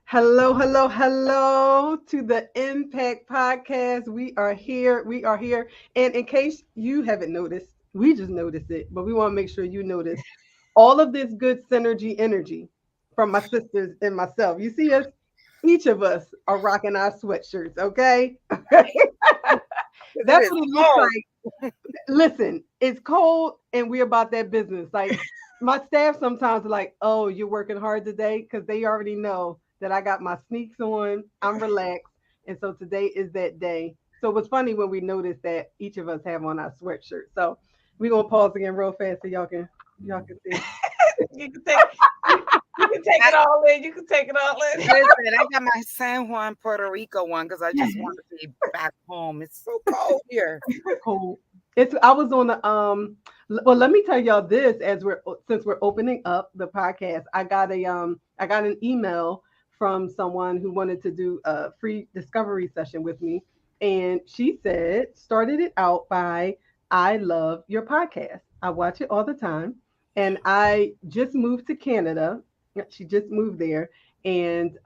Hello, hello, hello to the Impact Podcast. We are here. We are here. And in case you haven't noticed, we just noticed it, but we want to make sure you notice all of this good synergy energy from my sisters and myself. You see us? Each of us are rocking our sweatshirts, okay? That's It is what it looks cold. like. Listen, it's cold and we're about that business. Like my staff sometimes are like, "Oh, you're working hard today," because they already know that I got my sneaks on. I'm relaxed, and so today is that day. So it was funny when we noticed that each of us have on our sweatshirt. So we're gonna pause again real fast so y'all can see. You can take you can take I, it all in. You can take it all in. listen, I got my San Juan, Puerto Rico one because I just want to be back home. It's so cold here. Cool. It's I was on the well, let me tell y'all this as we're since we're opening up the podcast. I got an email from someone who wanted to do a free discovery session with me, and she said started it out by I love your podcast. I watch it all the time, and I just moved to Canada. She just moved there, and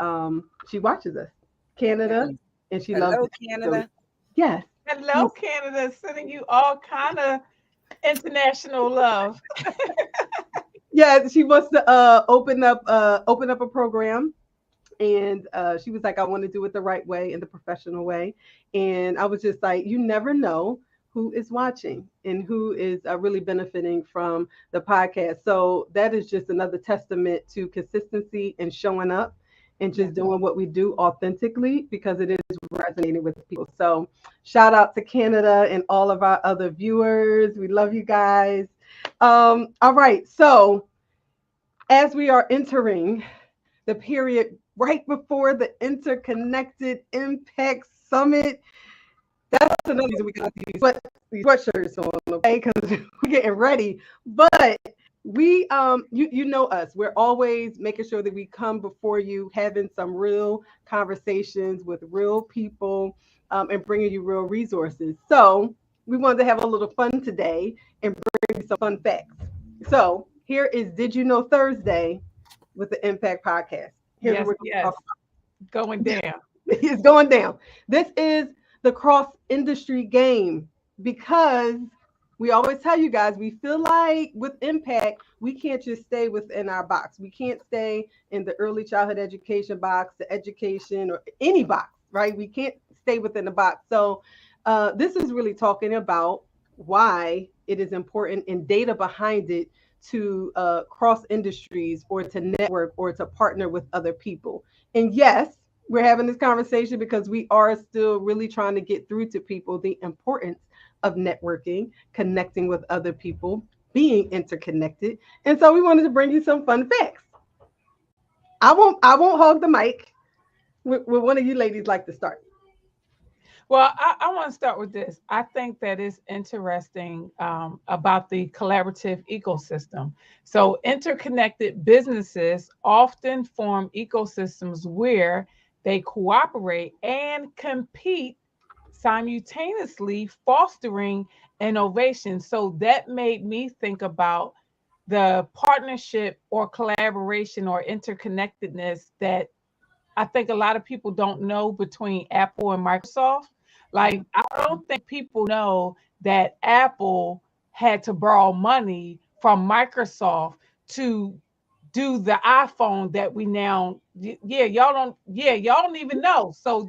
she watches us Canada, Nice. and she loves Hello, it. So Canada. yes. Hello, Canada, sending you all kind of international love. Yeah, she wants to open up a program, and she was like, I want to do it the right way and the professional way. And I was just like, you never know who is watching and who is really benefiting from the podcast. So that is just another testament to consistency and showing up and Yeah. just doing what we do authentically because it is resonating with people. So shout out to Canada and all of our other viewers. We love you guys. All right. So as we are entering the period right before the Interconnected Impact Summit, that's another reason we got these sweatshirts on, okay? Because we're getting ready. But you know us. We're always making sure that we come before you, having some real conversations with real people, and bringing you real resources. So we wanted to have a little fun today and bring you some fun facts. So here is Did You Know Thursday with the Impact Podcast. Here's what Yes, we're going to talk yes. Going down. it's going down. This is the cross industry game because we always tell you guys we feel like with impact we can't just stay within our box. We can't stay in the early childhood education box, the education or any box, right? We can't stay within the box. So this is really talking about why it is important and data behind it to cross industries or to network or to partner with other people. And yes, we're having this conversation because we are still really trying to get through to people the importance of networking, connecting with other people, being interconnected. And so we wanted to bring you some fun facts. I won't hog the mic. With one of you ladies like to start? Well, I want to start with this. I think that is interesting about the collaborative ecosystem. So, interconnected businesses often form ecosystems where they cooperate and compete simultaneously, fostering innovation. So, that made me think about the partnership or collaboration or interconnectedness that I think a lot of people don't know between Apple and Microsoft. Like, I don't think people know that Apple had to borrow money from Microsoft to do the iPhone that we now, y'all don't even know. So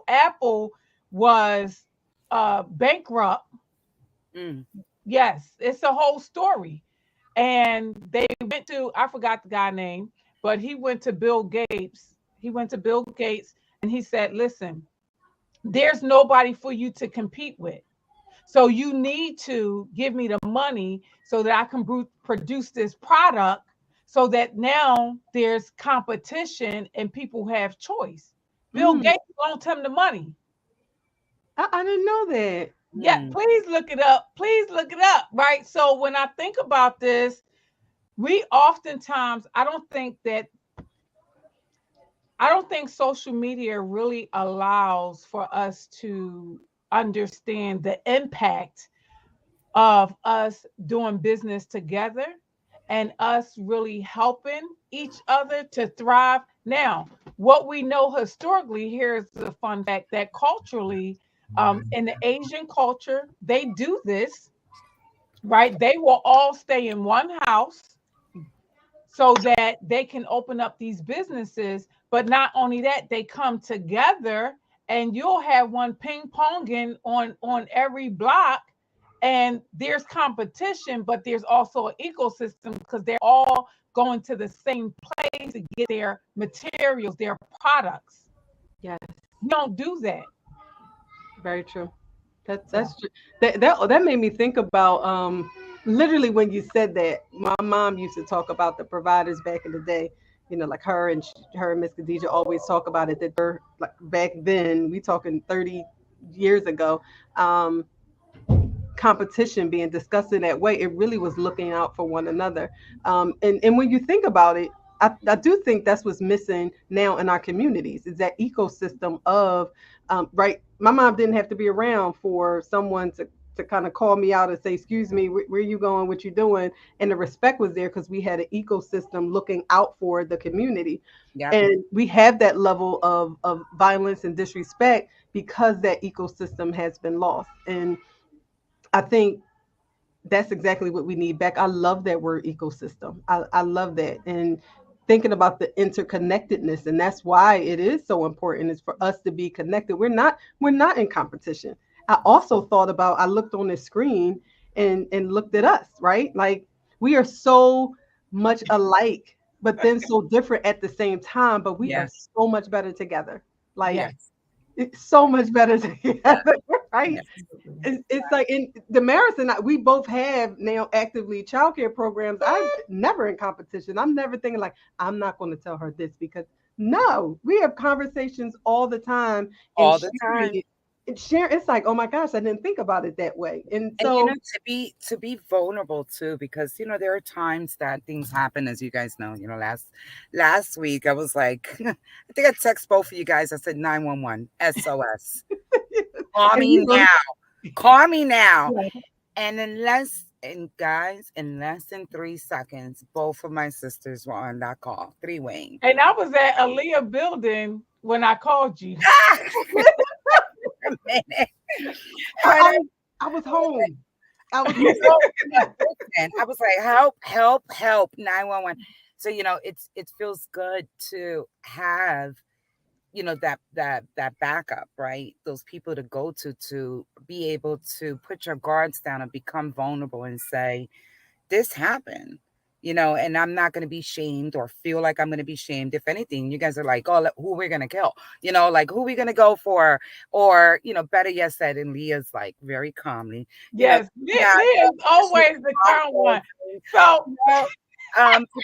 Apple was bankrupt. Mm. Yes, it's a whole story. And they went to, I forgot the guy name, but he went to Bill Gates. He went to Bill Gates and he said, listen, there's nobody for you to compete with. So you need to give me the money so that I can produce this product so that now there's competition and people have choice. Bill Mm, Gates loaned him the money. I didn't know that. Yeah, Mm. please look it up. Please look it up. Right. So when I think about this, we oftentimes, I don't think social media really allows for us to understand the impact of us doing business together and us really helping each other to thrive. Now, what we know historically, here's the fun fact that culturally, in the Asian culture, they do this, right? They will all stay in one house so that they can open up these businesses. But not only that, they come together and you'll have one ping ponging on every block. And there's competition, but there's also an ecosystem because they're all going to the same place to get their materials, their products. Yes, You don't do that. very true. So That's true. That made me think about literally when you said that. My mom used to talk about the providers back in the day. You know, like her and Miss Khadija always talk about it. That they're like back then. We talking 30 years ago. Um, Competition being discussed in that way, it really was looking out for one another. And when you think about it, I do think that's what's missing now in our communities is that ecosystem of, right. My mom didn't have to be around for someone to kind of call me out and say, excuse me, where are you going, what you doing? And the respect was there because we had an ecosystem looking out for the community. Yeah. And we have that level of violence and disrespect because that ecosystem has been lost. And I think that's exactly what we need back. I love that word ecosystem. I love that. And thinking about the interconnectedness, and that's why it is so important is for us to be connected. We're not in competition. I also thought about I looked on the screen and looked at us, right? Like we are so much alike, but then so different at the same time, but we are Yes. so much better together. Like yes, Yes. it's so much better together, right? Yes. It's like in Damaris and I, we both have now actively childcare programs. I'm never in competition. I'm never thinking like I'm not going to tell her this because no, we have conversations all the time and All the sharing time. it. And share it's like, oh my gosh, I didn't think about it that way. And And you know, so to be vulnerable too, because you know there are times that things happen, as you guys know. You know, last week I was like, I think I text both of you guys. I said 911 SOS. Call and me we now. Call me now. yeah, And and guys, in less than 3 seconds, both of my sisters were on that call, three-way. and I was at Aaliyah building when I called you. A minute. I, But I was I was home. I was you know, listen, I was like, help, help, help, 911. So, you know, it feels good to have, you know, that backup, right? Those people to go to be able to put your guards down and become vulnerable and say, this happened, you know, and I'm not going to be shamed or feel like I'm going to be shamed. If anything, you guys are like, oh, who we're going to kill, you know, like who we going to go for, or, you know, better yet said, and Leah's like very calmly, you know, Yes, yeah, Leah is always the calm one. So you know,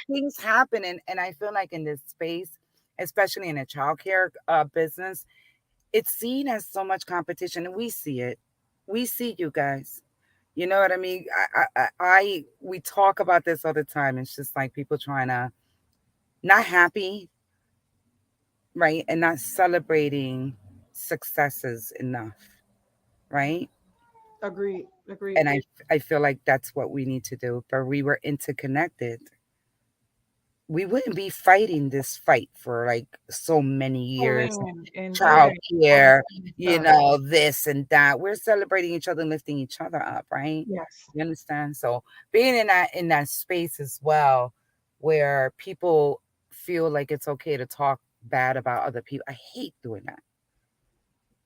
things happen. And I feel like in this space, especially in a childcare business, it's seen as so much competition, and we see it. We see you guys. You know what I mean? We talk about this all the time. It's just like people trying to not happy, right, and not celebrating successes enough, right? agreed, agreed. And I feel like that's what we need to do. But we were interconnected, we wouldn't be fighting this fight for like so many years. and Child right, all that care, kind of you stuff. know, this and that. We're celebrating each other and lifting each other up, right? Yes, You understand? So being in that space as well, where people feel like it's okay to talk bad about other people. I hate doing that.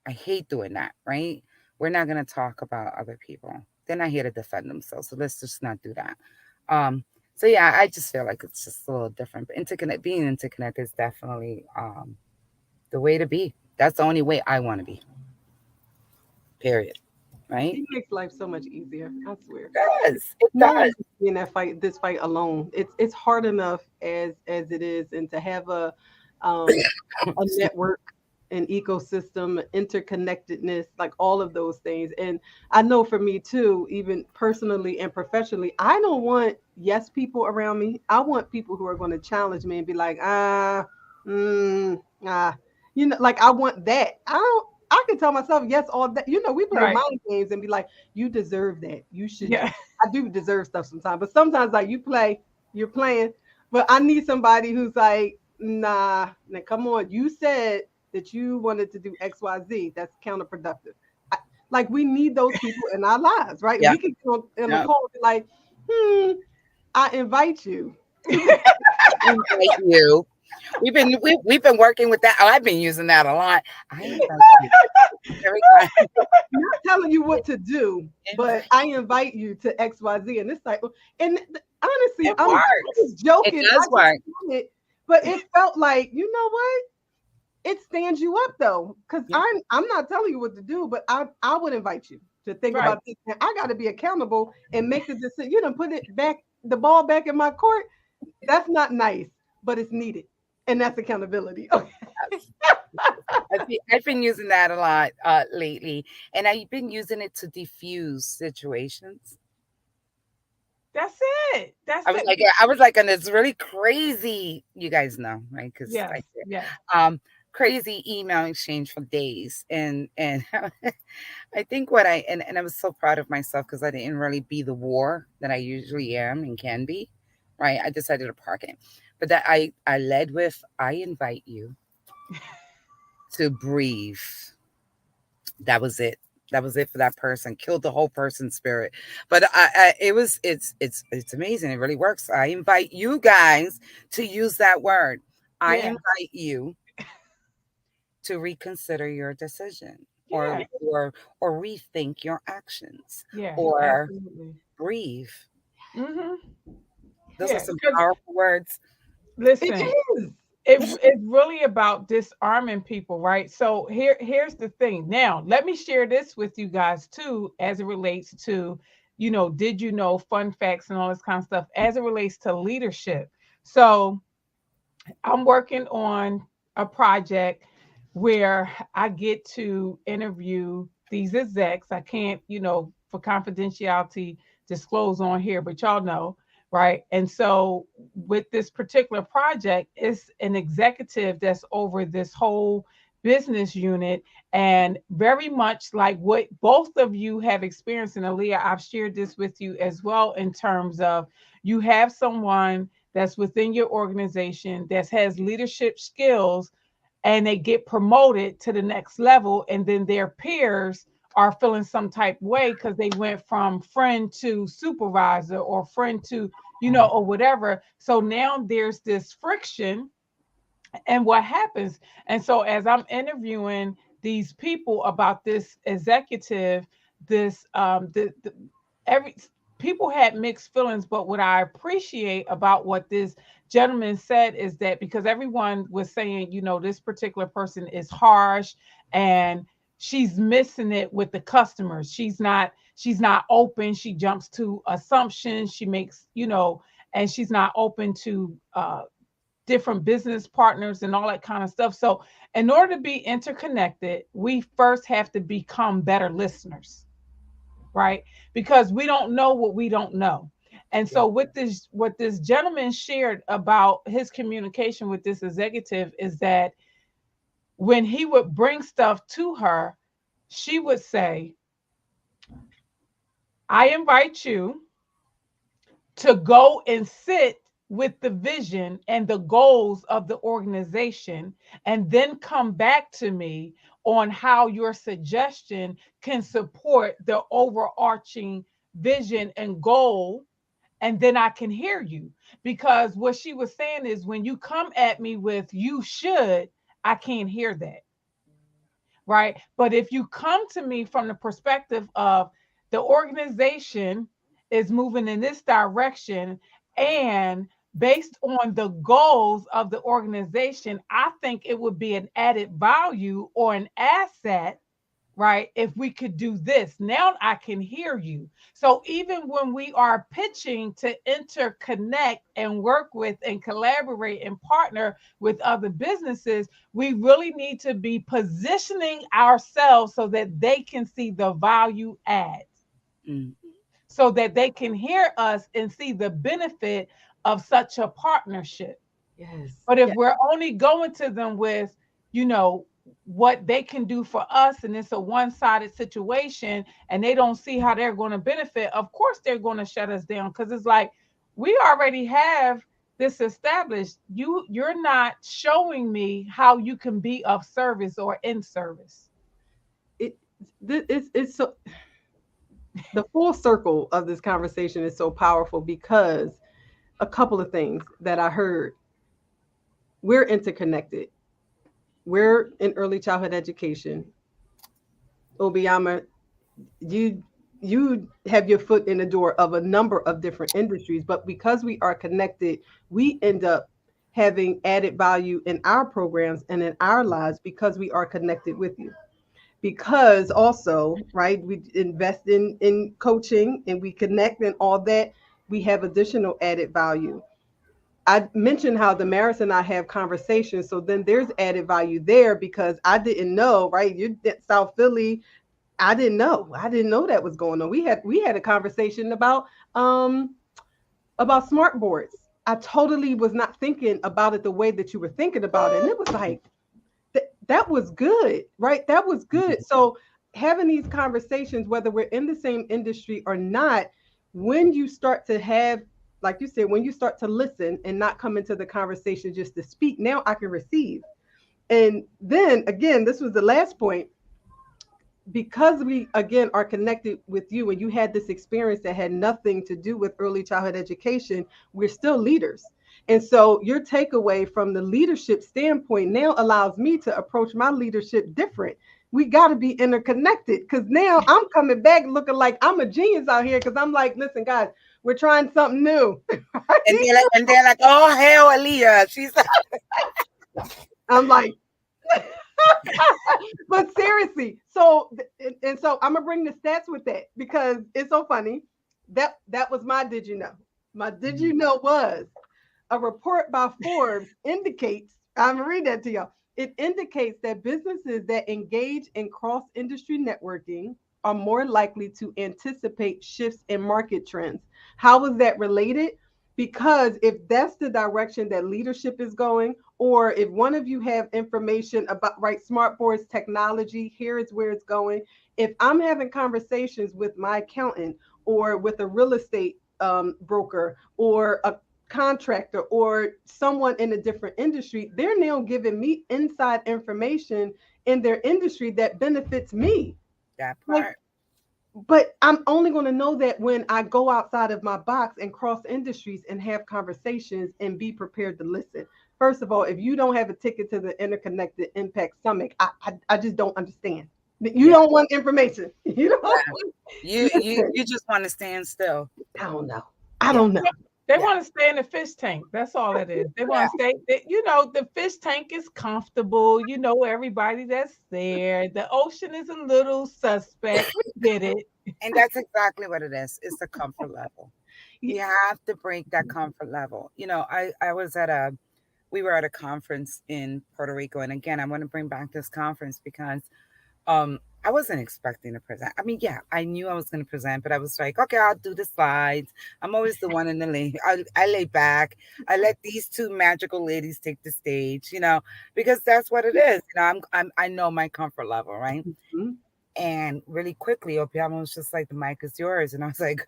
I hate doing that, right? We're not gonna talk about other people. They're not here to defend themselves. So let's just not do that. Um, so yeah, I just feel like it's just a little different. But being interconnected is definitely the way to be. That's the only way I want to be. Period. Right? It makes life so much easier. I swear. It does. It No one does. should be in this fight alone. It's hard enough as it is, and to have a network, an ecosystem, interconnectedness, like all of those things. And I know for me too, even personally and professionally, I don't want yes people around me. I want people who are going to challenge me and be like, ah, like I want that. I don't. I can tell myself yes all that. We play right. mind games and be like, you deserve that. You should. Yeah, I do deserve stuff sometimes, but sometimes like you're playing, but I need somebody who's like, nah, now come on. You said that you wanted to do XYZ. That's counterproductive. I, like we need those people in our lives, right? Yeah. We can go in the Yeah. call and be like, I invite you to Invite you. We've been working with that. Oh, I've been using that a lot. I invite you every time. not telling you what to do, but Invite. I invite you to XYZ. And it's like, and honestly, It I'm works. just It joking. I does just work. done it, but it felt like, you know what? It stands you up though, because Yeah. I'm not telling you what to do, but I would invite you to think Right. about this. And I got to be accountable and make the decision. You know, put it back, the ball back in my court. That's not nice, but it's needed, and that's accountability. Okay. I've been using that a lot lately, and I've been using it to diffuse situations. That's it. That's I was it. like, I was like on this really crazy, you guys know, right? Because Yes. I did, Yes. crazy email exchange for days, and I think what and I was so proud of myself because I didn't really be the war that I usually am and can be, right? I decided to park it, but that I led with I invite you to breathe. That was it. That was it for that person. Killed the whole person's spirit. But it was it's amazing. It really works. I invite you guys to use that word. I Yeah. invite you to reconsider your decision Yeah. or rethink your actions Yeah. or Absolutely. breathe. Mm-hmm. Those are Yeah. some 'Cause powerful words. It listen, is. it's really about disarming people, right? So here's the thing. Now, let me share this with you guys too, as it relates to, did you know, fun facts and all this kind of stuff, as it relates to leadership. So I'm working on a project where I get to interview these execs. I can't, for confidentiality, disclose on here, but y'all know, right? And so with this particular project, it's an executive that's over this whole business unit, and very much like what both of you have experienced. And Aaliyah, I've shared this with you as well, in terms of you have someone that's within your organization that has leadership skills, and they get promoted to the next level, and then their peers are feeling some type way because they went from friend to supervisor, or friend to, or whatever. So now there's this friction. And what happens? And so as I'm interviewing these people about this executive, this every people had mixed feelings, but what I appreciate about what this gentleman said is that, because everyone was saying, this particular person is harsh, and she's missing it with the customers. She's not open. She jumps to assumptions. She makes, and she's not open to different business partners and all that kind of stuff. So in order to be interconnected, we first have to become better listeners, right? Because we don't know what we don't know. And Yeah. so with this, what this gentleman shared about his communication with this executive is that when he would bring stuff to her, she would say, I invite you to go and sit with the vision and the goals of the organization, and then come back to me on how your suggestion can support the overarching vision and goal, and then I can hear you. Because what she was saying is, when you come at me with you should, I can't hear that, right? But if you come to me from the perspective of the organization is moving in this direction, and based on the goals of the organization, I think it would be an added value or an asset, right? If we could do this, now I can hear you. So even when we are pitching to interconnect and work with and collaborate and partner with other businesses, we really need to be positioning ourselves so that they can see the value add, Mm. so that they can hear us and see the benefit of such a partnership. Yes. But if Yes. we're only going to them with, you know, what they can do for us, and it's a one-sided situation, and they don't see how they're going to benefit, of course they're going to shut us down, because it's like, we already have this established, you're not showing me how you can be of service or in service. it it's so the full circle of this conversation is so powerful because a couple of things that I heard. We're interconnected. We're in early childhood education. Obiyama, you you have your foot in the door of a number of different industries, but because we are connected, we end up having added value in our programs and in our lives because we are connected with you. Because also, right, we invest in coaching and we connect and all that, we have additional added value. I mentioned how the Maris and I have conversations. So then there's added value there because I didn't know, right? You're South Philly. I didn't know. I didn't know that was going on. We had a conversation about smart boards. I totally was not thinking about it the way that you were thinking about it. And it was like that was good, right? That was good. So having these conversations, whether we're in the same industry or not, when you start to have, like you said, when you start to listen and not come into the conversation just to speak, now I can receive. And then again, this was the last point, because we again are connected with you and you had this experience that had nothing to do with early childhood education, we're still leaders. And so your takeaway from the leadership standpoint now allows me to approach my leadership different. We got to be interconnected because now I'm coming back looking like I'm a genius out here because I'm like, listen, guys, we're trying something new. And they're like, oh hell, Aaliyah. She's like, I'm like, but seriously, so and so I'm gonna bring the stats with that because it's so funny. That was my did you know. My did you know was a report by Forbes indicates, I'm gonna read that to y'all. It indicates that businesses that engage in cross-industry networking are more likely to anticipate shifts in market trends. How is that related? Because if that's the direction that leadership is going, or if one of you have information about right smart boards technology, here is where it's going. If I'm having conversations with my accountant or with a real estate broker or a contractor or someone in a different industry, they're now giving me inside information in their industry that benefits me. that Like, part. but I'm only going to know that when I go outside of my box and cross industries and have conversations and be prepared to listen. First of all, if you don't have a ticket to the Interconnected Impact Summit, I just don't understand. You Yeah, don't want information. You don't yeah. want, You listen. just want to stand still. I don't know. I Yeah, don't know. They yeah, want to stay in the fish tank. That's all it is. They yeah. want to stay. The fish tank is comfortable. You know everybody that's there. The ocean is a little suspect. We get it. And that's exactly what it is. It's the comfort level. Y- You have to break that comfort level. I was at a we were at a conference in Puerto Rico, and again, I want to bring back this conference because I wasn't expecting to present. I mean, yeah, I knew I was going to present, but I was like, okay, I'll do the slides. I'm always the one in the lane. I lay back. I let these two magical ladies take the stage, because that's what it is. I know my comfort level, right? Mhm. And really quickly, Opiama was just like, the mic is yours. And I was like,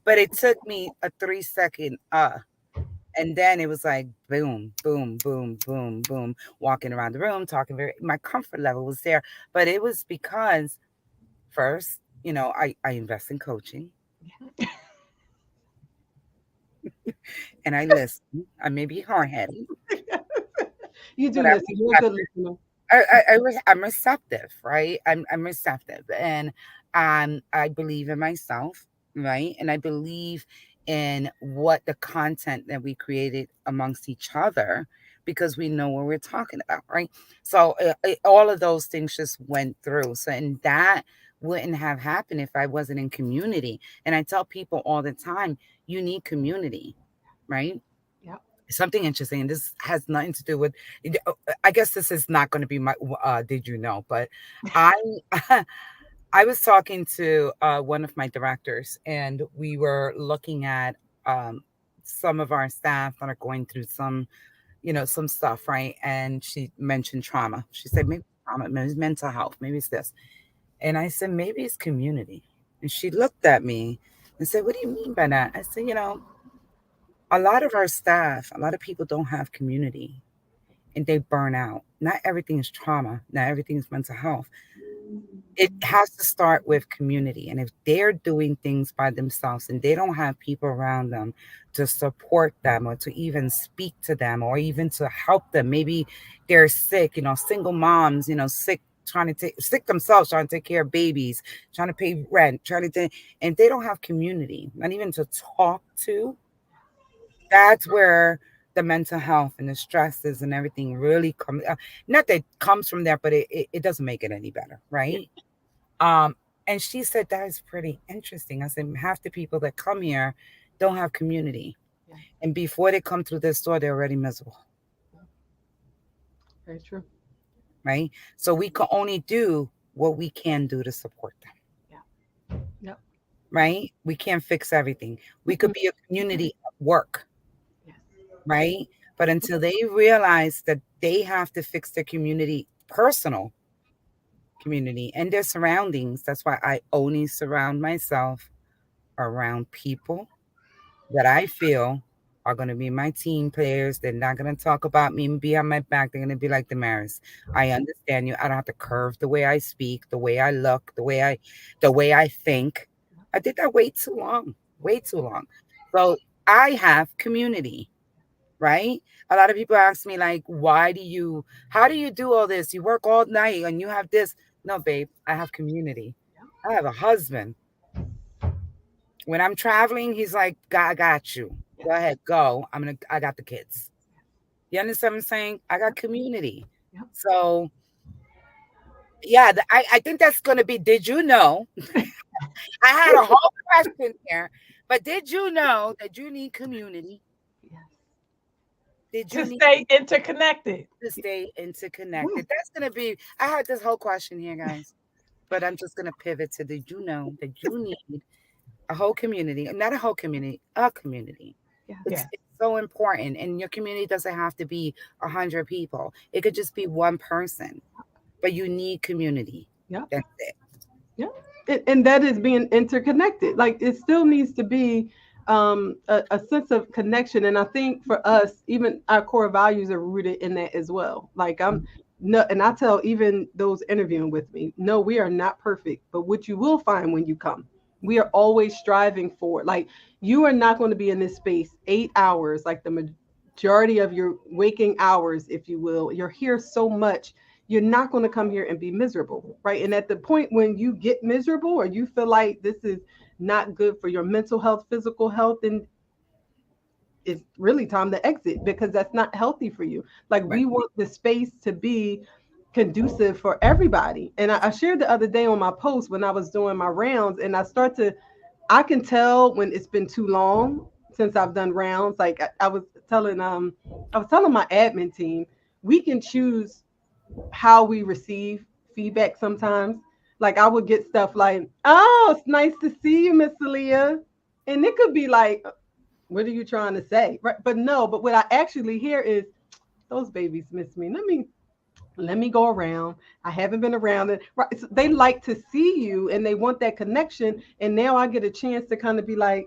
but it took me a 3 second, and then it was like boom, boom, boom, boom, boom, walking around the room, talking my comfort level was there. But it was because first, I invest in coaching and I listen. I may be hard headed, You do but I'm listen. You're a good listener. I'm receptive, right? I'm receptive, and I believe in myself, right? And I believe in what the content that we created amongst each other because we know what we're talking about, right? So all of those things just went through. So and that wouldn't have happened if I wasn't in community. And I tell people all the time, you need community, right? Yep. Something interesting. This has nothing to do with. I guess this is not going to be my. Did you know? But I, I was talking to one of my directors, and we were looking at some of our staff that are going through some stuff, right? And she mentioned trauma. She said maybe trauma, maybe it's mental health, maybe it's this, and I said maybe it's community. And she looked at me and said, "What do you mean by that?" I said, A lot of our staff, a lot of people don't have community and they burn out. Not everything is trauma, not everything is mental health. It has to start with community. And if they're doing things by themselves and they don't have people around them to support them or to even speak to them or even to help them, maybe they're sick, single moms, sick, trying to take sick themselves, trying to take care of babies, trying to pay rent, and they don't have community, not even to talk to. That's where the mental health and the stresses and everything really come. Not that it comes from there, but it doesn't make it any better, right? Um, and she said that is pretty interesting. I said half the people that come here don't have community, Yeah. and before they come through this door, they're already miserable, Very true. right? So we can only do what we can do to support them, Yeah. Yep. right? We can't fix everything. We could be a community at work, Yes. right? But until they realize that they have to fix their community, personal community, and their surroundings, that's why I only surround myself around people that I feel are going to be my team players. They're not going to talk about me and be on my back. They're going to be like Damaris. I understand you. I don't have to curve the way I speak, the way I look, the way I think. I did that way too long, way too long. So I have community, right? A lot of people ask me like, how do you do all this? You work all night and you have this. No, babe, I have community. I have a husband. When I'm traveling, he's like, I got you. Go ahead, go. I got the kids. You understand what I'm saying? I got community. Yep. So yeah, I think that's gonna be, did you know? I had a whole question here, but did you know that you need community? Yes. Did you To need stay interconnected. to stay Yeah. interconnected? That's gonna be, I had this whole question here, guys. But I'm just gonna pivot to, did you know that you need a whole community, not a whole community, a community. Yeah. It's, Yes. it's so important. And your community doesn't have to be 100 people. It could just be one person, but you need community. Yeah. That's it. Yeah. And that is being interconnected. Like it still needs to be a sense of connection. And I think for us, even our core values are rooted in that as well. Like I'm no, and I tell even those interviewing with me, no, we are not perfect. But what you will find when you come, we are always striving for. Like you are not going to be in this space 8 hours, like the majority of your waking hours, if you will. You're here so much, you're not going to come here and be miserable, right? And at the point when you get miserable or you feel like this is not good for your mental health, physical health, then it's really time to exit because that's not healthy for you. Like Right. we want the space to be conducive for everybody. And I shared the other day on my post when I was doing my rounds, and I can tell when it's been too long since I've done rounds. Like I was telling my admin team, we can choose how we receive feedback sometimes. Like I would get stuff like, "Oh, it's nice to see you, Miss Aaliyah," and it could be like, "What are you trying to say?" Right? But no. But what I actually hear is, "Those babies miss me. Let me go around. I haven't been around it." Right? So they like to see you, and they want that connection. And now I get a chance to kind of be like,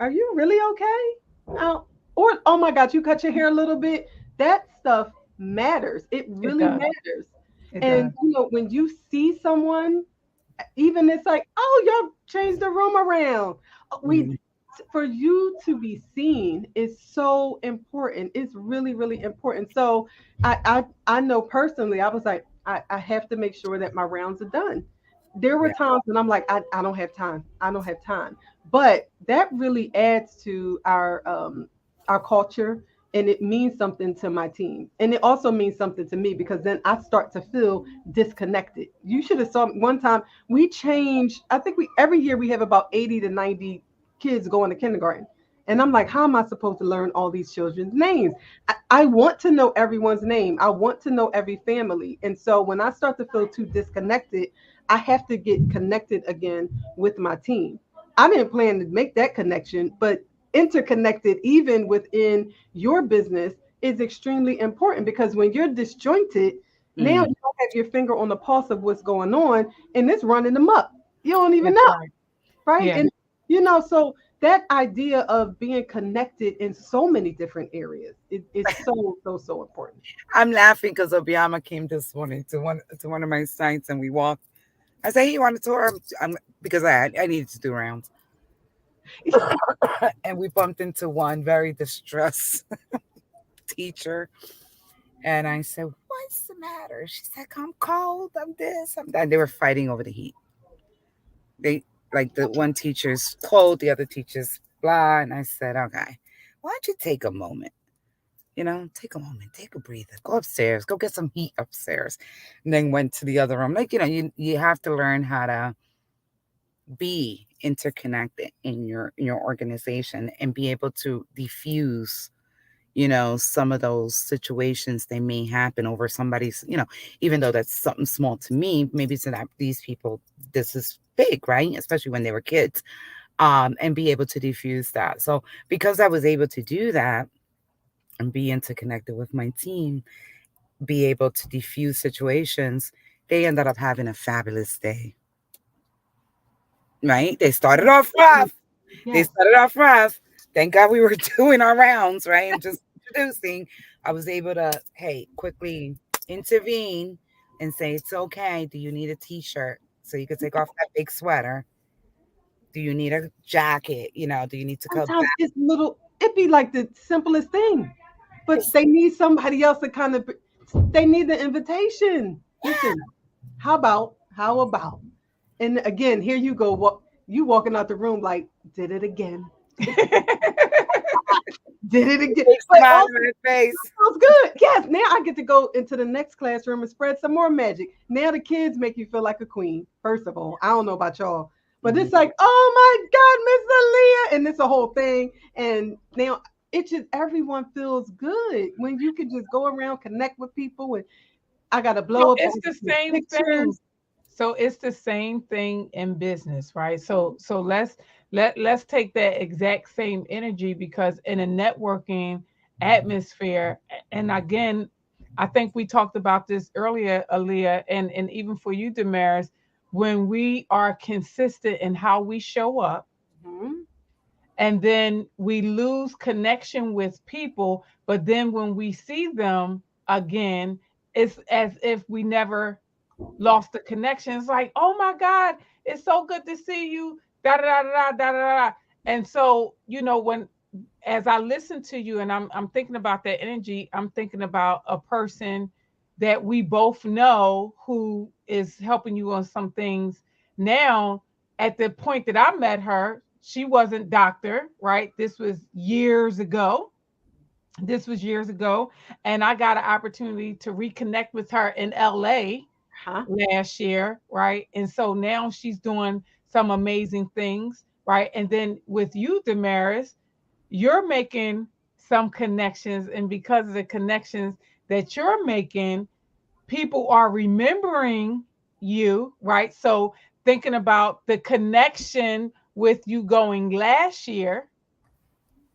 "Are you really okay?" Now, or oh my God, you cut your hair a little bit. That stuff matters. It It really does. matters. It And does. when you see someone, even it's like, oh, y'all changed the room around. We Mhm. For you to be seen is so important. It's really, really important. So I know personally, I was like, I have to make sure that my rounds are done. There were Yeah. times when I'm like, I don't have time. I don't have time. But that really adds to our culture, and it means something to my team. And it also means something to me because then I start to feel disconnected. You should have saw one time we change. I think we every year we have about 80 to 90 kids going to kindergarten. And I'm like, how am I supposed to learn all these children's names? I want to know everyone's name. I want to know every family. And so when I start to feel too disconnected, I have to get connected again with my team. I didn't plan to make that connection, but interconnected, even within your business, is extremely important because when you're disjointed, now Mhm. you don't have your finger on the pulse of what's going on and it's running them up. You don't even That's know, right. right? Yeah. And so that idea of being connected in so many different areas is so important. I'm laughing because Obiama came this morning to one of my sites and we walked. I said, "Hey, you want to tour?" Because I needed to do rounds, and we bumped into one very distressed teacher. And I said, "What's the matter?" She said, "I'm cold. I'm this. I'm that." They were fighting over the heat. They like the one teacher's cold, the other teacher's blah. And I said, "Okay, why don't you take a moment? You know, take a moment, take a breather, go upstairs, go get some heat upstairs." And then went to the other room. Like, you have to learn how to be interconnected in your organization and be able to diffuse, some of those situations. They may happen over somebody's, even though that's something small to me, maybe to that these people, this is big, right? Especially when they were kids. And be able to diffuse that. So because I was able to do that and be interconnected with my team, be able to diffuse situations, they ended up having a fabulous day. Right? They started off rough. They Yes. started off rough. Thank God we were doing our rounds, right? And just introducing. I was able to, hey, quickly intervene and say, it's okay. Do you need a t-shirt so you could take off that big sweater? Do you need a jacket? Do you need to come Sometimes back? it's little, it be like the simplest thing, but they need somebody else to kind of, they need the invitation. Listen, how about, and again, here you go, you walking out the room like, did it again, did it again. Big But smile on also, my face. sounds good. Yes, now I get to go into the next classroom and spread some more magic. Now the kids make you feel like a queen. First of all, I don't know about y'all, but Mhm. it's like, oh my God, Miss Aaliyah, and it's a whole thing. And now it just everyone feels good when you can just go around, connect with people, and I got to So blow up it's all the these same thing. pictures. So it's the same thing in business, right? So let's take that exact same energy, because in a networking atmosphere, and again, I think we talked about this earlier, Aaliyah, and even for you, Damaris, when we are consistent in how we show up, Mhm. and then we lose connection with people, but then when we see them again, it's as if we never lost the connection. It's like, oh my God, it's so good to see you. Da da da da da da da. And so, when as I listen to you and I'm thinking about that energy, I'm thinking about a person that we both know who is helping you on some things now. At the point that I met her, she wasn't doctor, right? This was years ago, and I got an opportunity to reconnect with her in LA Huh? last year, right? And so now she's doing some amazing things, right? And then with you, Damaris, you're making some connections, and because of the connections that you're making, people are remembering you, right? So thinking about the connection with you going last year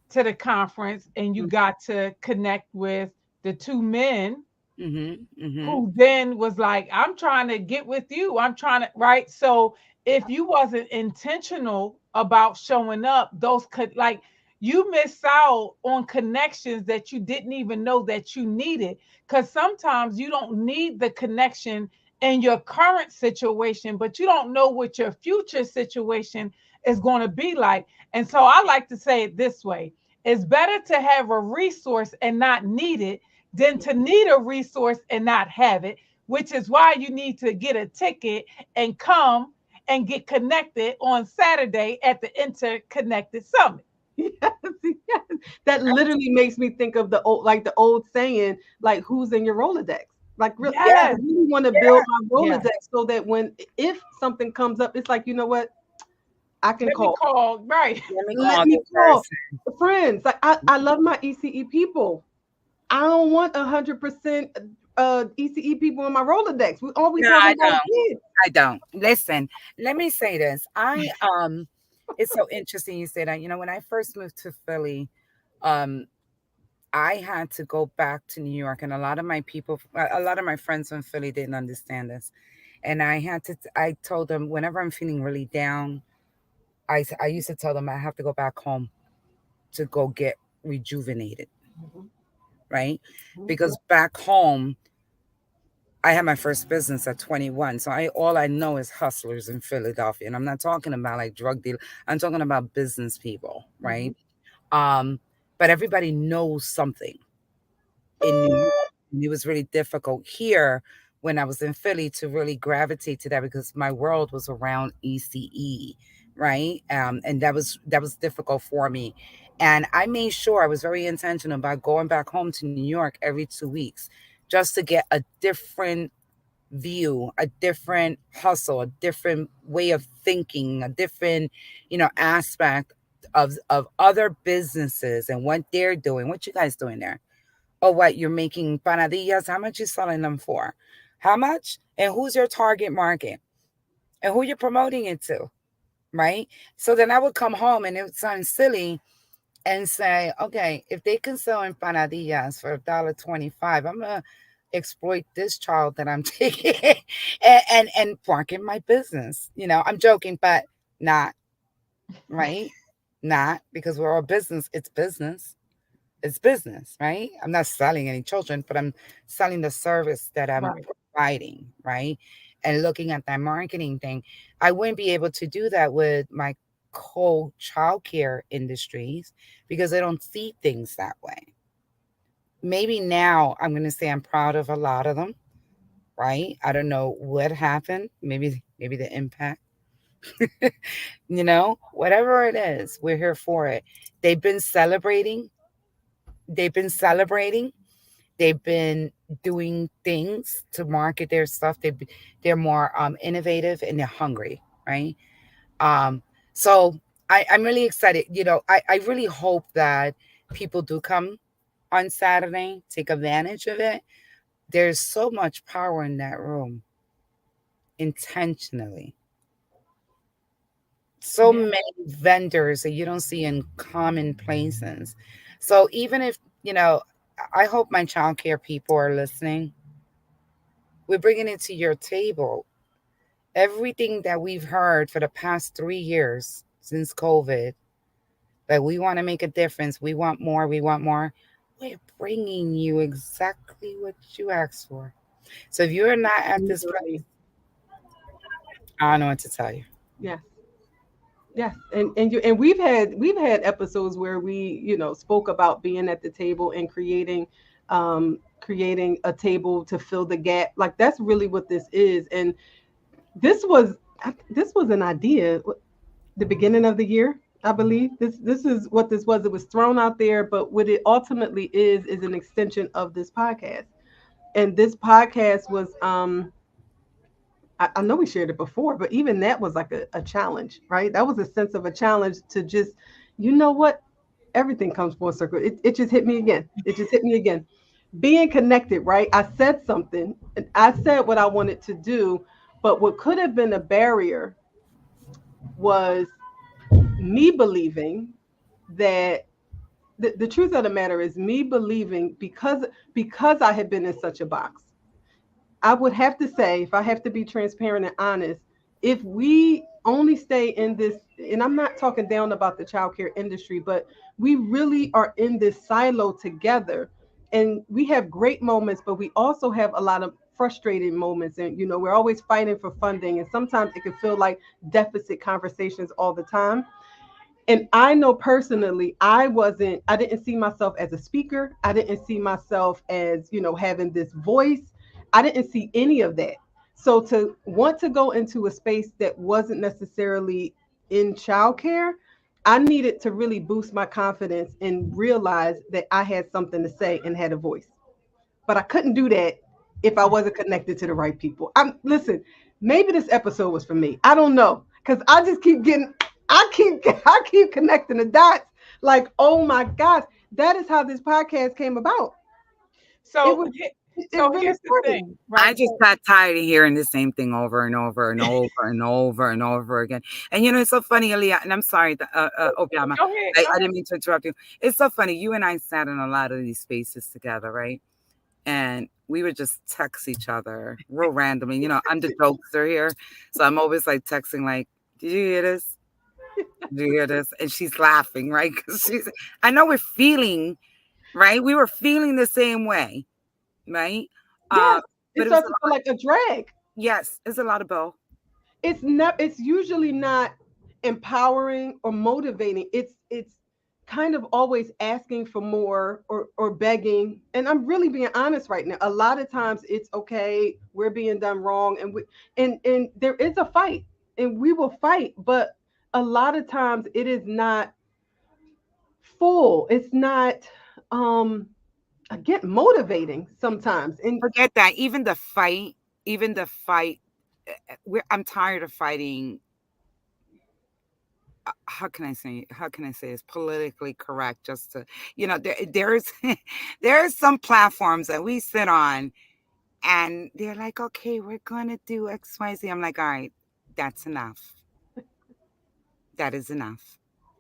to the conference, and you got to connect with the two men Mhm. Mhm. who then was like, I'm trying to get with you. I'm trying to, right? So if you wasn't intentional about showing up, those could, like, you miss out on connections that you didn't even know that you needed. Because sometimes you don't need the connection in your current situation, but you don't know what your future situation is going to be like. And so I like to say it this way: it's better to have a resource and not need it than to need a resource and not have it, which is why you need to get a ticket and come and get connected on Saturday at the Interconnected Summit. Yes, yes. That literally makes me think of the old saying, like, who's in your Rolodex? Like, I Yes, really want to Yeah. build my yes. Rolodex so that when, if something comes up, it's like, you know what, I can Let me call. call, right. Let me Let call me this call person. friends. Like, I love my ECE people. I don't want 100% ECE people in my Rolodex. We all we No, talking I about don't. kids. I don't. Listen, let me say this. It's so interesting you say that. When I first moved to Philly, um, I had to go back to New York, and a lot of my friends from Philly didn't understand this. And I told them, whenever I'm feeling really down, I used to tell them I have to go back home to go get rejuvenated, Mhm. right? Mhm. Because back home, I had my first business at 21. So all I know is hustlers in Philadelphia. And I'm not talking about like drug dealers. I'm talking about business people, right? Mhm. Um, but everybody knows something in New York. And it was really difficult here when I was in Philly to really gravitate to that because my world was around ECE, right? And that was difficult for me. And I made sure I was very intentional about going back home to New York every 2 weeks just to get a different view, a different hustle, a different way of thinking, a different, aspect of other businesses and what they're doing. What you guys doing there? Oh, what you're making panadillas? How much you selling them for? How much? And who's your target market? And who you're promoting it to? Right? So then I would come home and it would sound silly and say, okay, if they can sell empanadillas for $1.25, I'm gonna exploit this child that I'm taking and market my business. I'm joking, but not right, not because we're all business. It's business. It's business, right? I'm not selling any children, but I'm selling the service that I'm Right. providing, right? And looking at that marketing thing, I wouldn't be able to do that with my co-childcare industries because they don't see things that way. Maybe now I'm going to say I'm proud of a lot of them, right? I don't know what happened. Maybe the impact, whatever it is, we're here for it. They've been celebrating. They've been celebrating They've been doing things to market their stuff. They're more innovative and they're hungry, right? Um, so I'm really excited. I really hope that people do come on Saturday, take advantage of it. There's so much power in that room intentionally. So Yeah. many vendors that you don't see in common places. So even if, I hope my childcare people are listening. We're bringing it to your table. Everything that we've heard for the past 3 years since COVID, that we want to make a difference, we want more, we want more. We're bringing you exactly what you asked for. So if you're not at this place, Literally. I don't know what to tell you. Yes. Yes, and we've had episodes where we spoke about being at the table and creating a table to fill the gap. Like that's really what this is. And this was this was an idea the beginning of the year. I believe this is what this was. It was thrown out there, but what it ultimately is an extension of this podcast. And this podcast was I know we shared it before, but even that was like a challenge, right? That was a sense of a challenge to just, you know what? Everything comes full circle. It just hit me again. It just hit me again. Being connected, right? I said something. I said what I wanted to do, but what could have been a barrier was me believing that the truth of the matter is me believing because I had been in such a box. I would have to say, if I have to be transparent and honest, if we only stay in this, and I'm not talking down about the childcare industry, but we really are in this silo together. And we have great moments, but we also have a lot of frustrating moments. And, we're always fighting for funding. And sometimes it can feel like deficit conversations all the time. And I know personally, I didn't see myself as a speaker. I didn't see myself as, having this voice. I didn't see any of that. So to want to go into a space that wasn't necessarily in childcare, I needed to really boost my confidence and realize that I had something to say and had a voice. But I couldn't do that if I wasn't connected to the right people. Listen, maybe this episode was for me. I don't know. Cause I just keep getting I keep connecting the dots. Like, oh my gosh, that is how this podcast came about. It So, was it so really here's the started. thing, I right? just got tired of hearing the same thing over and over and over and over and over again. And it's so funny, Aaliyah, and I'm sorry, Obiama, Go ahead. I Go didn't ahead. mean to interrupt you. It's so funny. You and I sat in a lot of these spaces together, right? And we would just text each other real randomly. I'm the jokester here. So I'm always like texting, like, did you hear this? Do you hear this? And she's laughing, right? Because I know we're feeling, right? We were feeling the same way, right? Yes, it But it was starts to feel like a drag. yes, it's a lot of bill. It's usually not empowering or motivating. It's kind of always asking for more or begging. And I'm really being honest right now. A lot of times it's okay, we're being done wrong, and there is a fight, and we will fight, but a lot of times it is not full. It's not um again motivating sometimes. And Forget that. Even the fight, I'm tired of fighting. How can I say it's politically correct, just to, there's there's some platforms that we sit on, and they're like, okay, we're gonna do XYZ. I'm like, all right, that's enough. That is enough.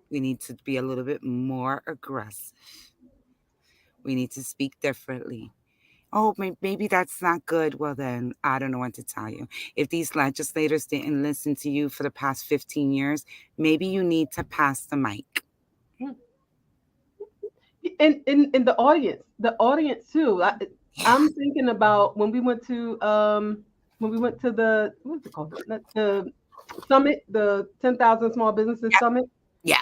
We need to be a little bit more aggressive. We need to speak differently. Oh, maybe that's not good. Well, then I don't know what to tell you. If these legislators didn't listen to you for the past 15 years, maybe you need to pass the mic. in the audience too. I'm thinking about when we went to the what's it called, the summit, the 10,000 Small Businesses Summit. Yeah.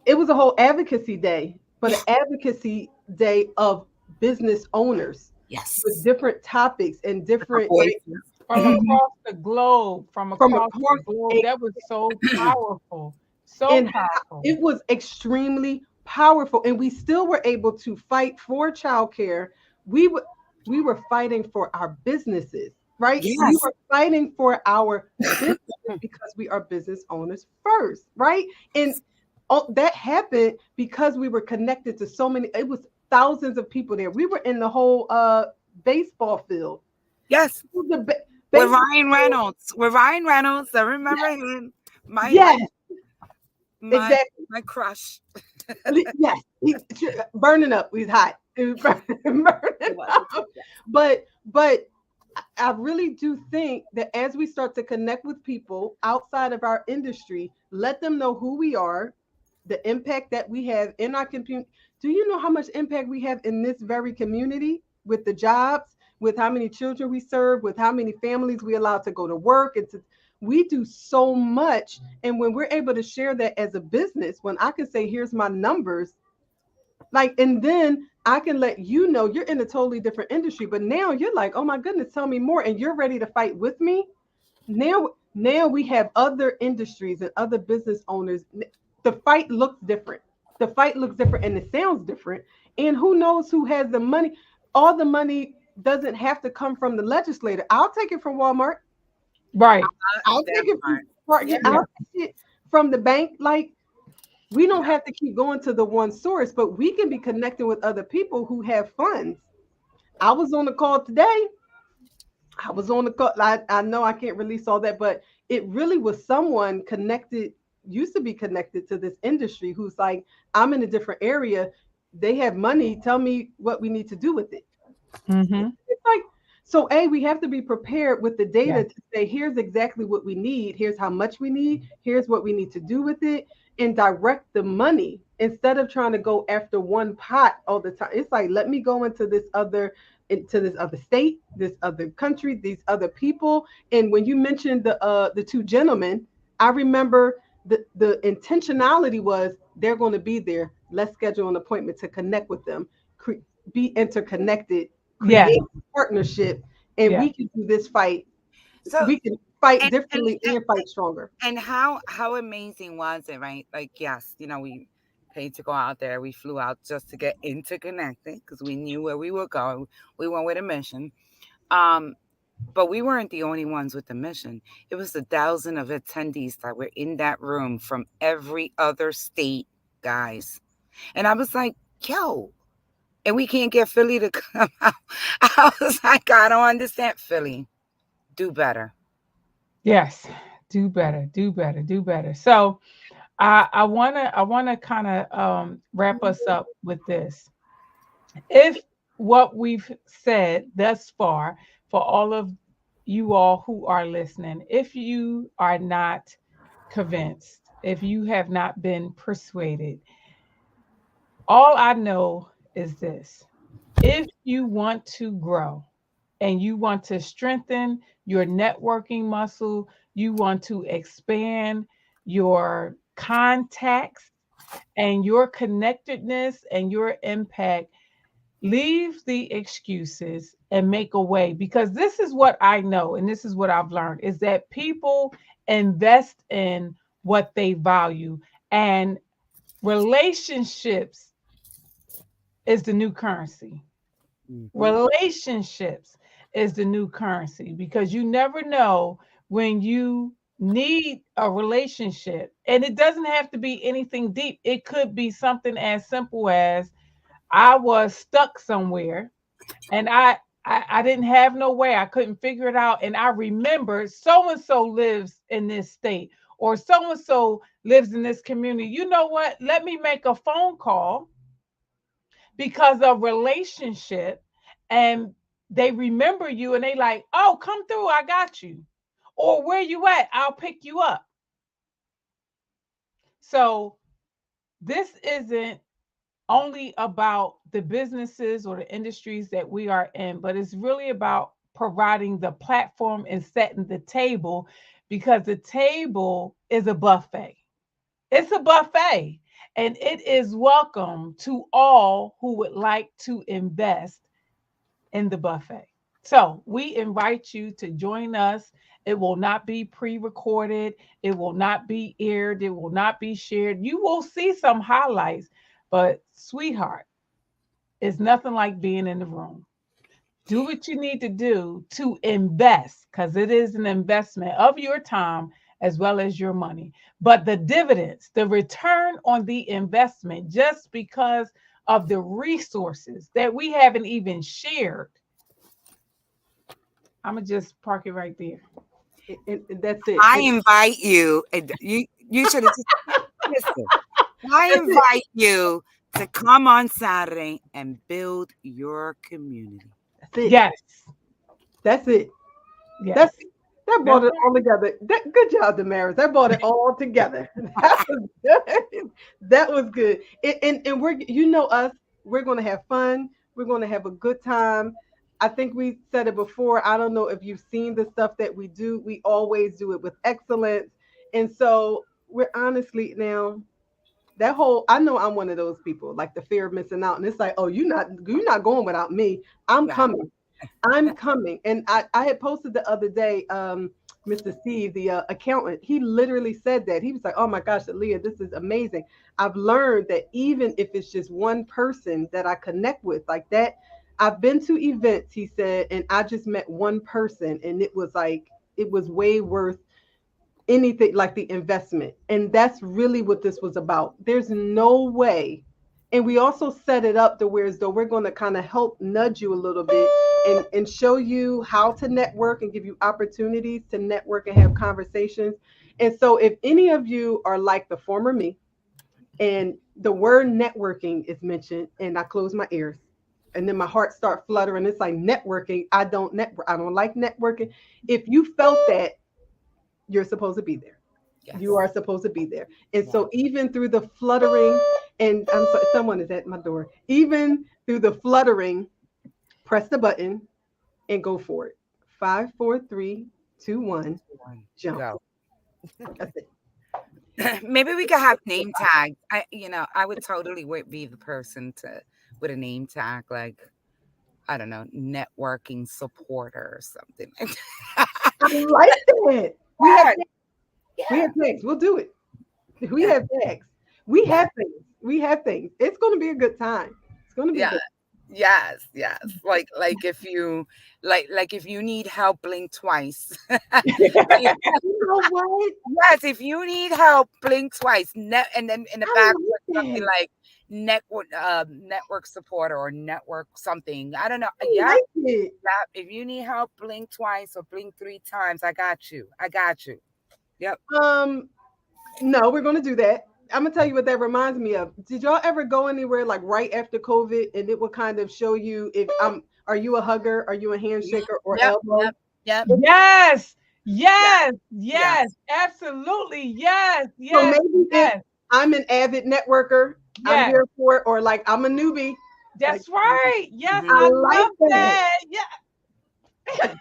It was a whole advocacy day, but an advocacy day of business owners with Yes. different topics and different Voices. From across the globe, from from across the across globe. That was so powerful. So and powerful. it was extremely powerful, and we still were able to fight for childcare. We were fighting for our businesses, right? We Yes. were fighting for our businesses because we are business owners first, right? And that happened because we were connected to so many. It was thousands of people there. We were in the whole baseball field. Yes. The With baseball Ryan field. Reynolds. With Ryan Reynolds. I remember him. My Yes, my exactly. my crush. Yes, he's burning up. He's hot. He was burning It was. up. But I really do think that as we start to connect with people outside of our industry, let them know who we are, the impact that we have in our community. Do you know how much impact we have in this very community with the jobs, with how many children we serve, with how many families we allow to go to work and to we do so much. And when we're able to share that as a business, when I can say, here's my numbers, like, and then I can let you know you're in a totally different industry, but now you're like, oh my goodness, tell me more, and you're ready to fight with me. Now we have other industries and other business owners. The fight looks different. The fight looks different and it sounds different. And who knows who has the money? All the money doesn't have to come from the legislator. I'll take it from Walmart. Right. I'll That take it from part. Yeah. Target. Yeah. I'll take it from the bank. Like, we don't have to keep going to the one source, but we can be connecting with other people who have funds. I was on the call today. I was on the call. I know I can't release all that, but it really was someone connected, used to be connected to this industry, who's like, I'm in a different area. They have money. Tell me what we need to do with it. Mm-hmm. It's like, so A, we have to be prepared with the Yeah. data to say, here's exactly what we need, here's how much we need, here's what we need to do with it, and direct the money instead of trying to go after one pot all the time. It's like, let me go into this other state, this other country, these other people. And when you mentioned the two gentlemen, I remember the intentionality was they're going to be there. Let's schedule an appointment to connect with them, be interconnected, Yeah. create partnership, and Yeah. we can do this fight. So We can fight and and differently and fight stronger. and how amazing was it, right? Like, yes, we paid to go out there. We flew out just to get interconnected because we knew where we were going. We went with a mission. Um, but we weren't the only ones with the mission. It was the thousand of attendees that were in that room from every other state, guys. And I was like, yo, and we can't get Philly to come out. I was like, I don't understand. Philly, do better. Yes. Do better. Do better. Do better. So I wanna kind of wrap us up with this. If what we've said thus far, for all of you all who are listening, if you are not convinced, if you have not been persuaded. All I know is this: if you want to grow and you want to strengthen your networking muscle, you want to expand your contacts and your connectedness and your impact, leave the excuses and make a way. Because this is what I know and this is what I've learned is that people invest in what they value, and relationships is the new currency. Mhm. Relationships is the new currency, because you never know when you need a relationship. And it doesn't have to be anything deep. It could be something as simple as I was stuck somewhere and I didn't have no way. I couldn't figure it out. And I remembered so and so lives in this state, or so and so lives in this community. You know what? Let me make a phone call because of relationship, and they remember you and they like, oh, come through, I got you. Or where you at? I'll pick you up. So this isn't only about the businesses or the industries that we are in, but it's really about providing the platform and setting the table, because the table is a buffet. It's a buffet, and it is welcome to all who would like to invest in the buffet. So we invite you to join us. It will not be pre recorded, it will not be aired, it will not be shared. You will see some highlights, but sweetheart, it's nothing like being in the room. Do what you need to do to invest, because it is an investment of your time as well as your money. But the dividends, the return on the investment, just because of the resources that we haven't even shared, I'm gonna just park it right there. That's it. I invite you, and you should have just listen. I That's it. invite you to come on Saturday and build your community. That's it. Yes, That's it. yes, That's that that's brought it right. all together. Good job, Damaris. That brought it all together. That was good. That was good. And we're, you know us, we're gonna have fun. We're gonna have a good time. I think we said it before. I don't know if you've seen the stuff that we do. We always do it with excellence. And so we're honestly now that whole, I know I'm one of those people, like the fear of missing out. And it's like, oh, you're not going without me. I'm Yeah. coming. I'm coming. And I had posted the other day, Mr. Steve, the accountant, he literally said that. He was like, oh my gosh, Aaliyah, this is amazing. I've learned that even if it's just one person that I connect with like that, I've been to events, he said, and I just met one person and it was like, it was way worth anything, like the investment. And that's really what this was about. There's no way. And we also set it up to where as though we're going to kind of help nudge you a little bit and show you how to network and give you opportunities to network and have conversations. And so if any of you are like the former me and the word networking is mentioned and I close my ears and then my heart start fluttering, it's like networking. I don't network. I don't like networking. If you felt that, you're supposed to be there. You Yes. are supposed to be there. And Yeah. so even through the fluttering, and I'm sorry, someone is at my door. Even through the fluttering, press the button and go for it. 5, 4, 3, 2, 1, jump. Go. That's it. Maybe we could have name tags. I would totally be the person to with a name tag, like I don't know, networking supporter or something. I like that. We have Yeah, we yeah, have things. We'll do it. We yeah, have tags. We yeah, have things. We have things. It's going to be a good time. It's going to be yeah. good. Yes, yes. Like if you like if you need help, blink twice. You know what? Yes, if you need help, blink twice. And then in the I back like put something that. like network supporter or network something. I don't know. I Yeah, like it. yeah. If you need help, blink twice or blink three times. I got you. I got you. Yep. Um, No, we're gonna do that. I'm gonna tell you what that reminds me of. Did y'all ever go anywhere like right after COVID and it would kind of show you if are you a hugger, are you a Yep. handshaker or Yep. elbow? Yep. Yep. It, Yes, Yes, absolutely. Yes, So yes, maybe if yes, I'm an avid networker, I'm yes. here for it, or like I'm a newbie. Like That's right. Yes, I Mhm. I like love that. that. Yeah.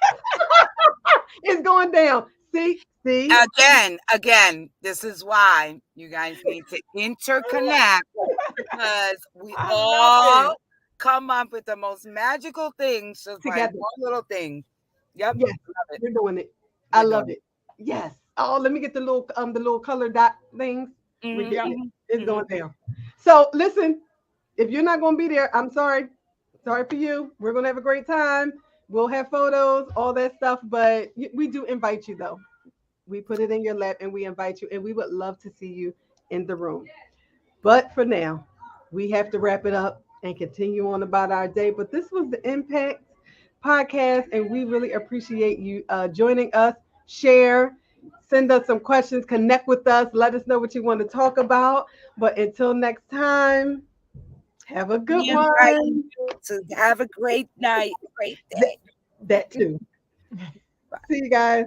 It's going down. See. Again, this is why you guys need to interconnect, because we I love all it. come up with the most magical things just by Together. one little thing. Yep, Yes, love it. we're doing it. I We're love doing it. Yes. Oh, let me get the little color dot things. it. We're Yeah. getting it. Mhm, It's mhm, going down. So listen, if you're not going to be there, I'm sorry. Sorry for you. We're going to have a great time. We'll have photos, all that stuff, but we do invite you though. We put it in your lap and we invite you, and we would love to see you in the room. But for now, we have to wrap it up and continue on about our day. But this was the Impact podcast, and we really appreciate you joining us. Share, send us some questions, connect with us, let us know what you want to talk about. But until next time, have a good We invite one. you to have a great night, great Th- day. that too. See you guys.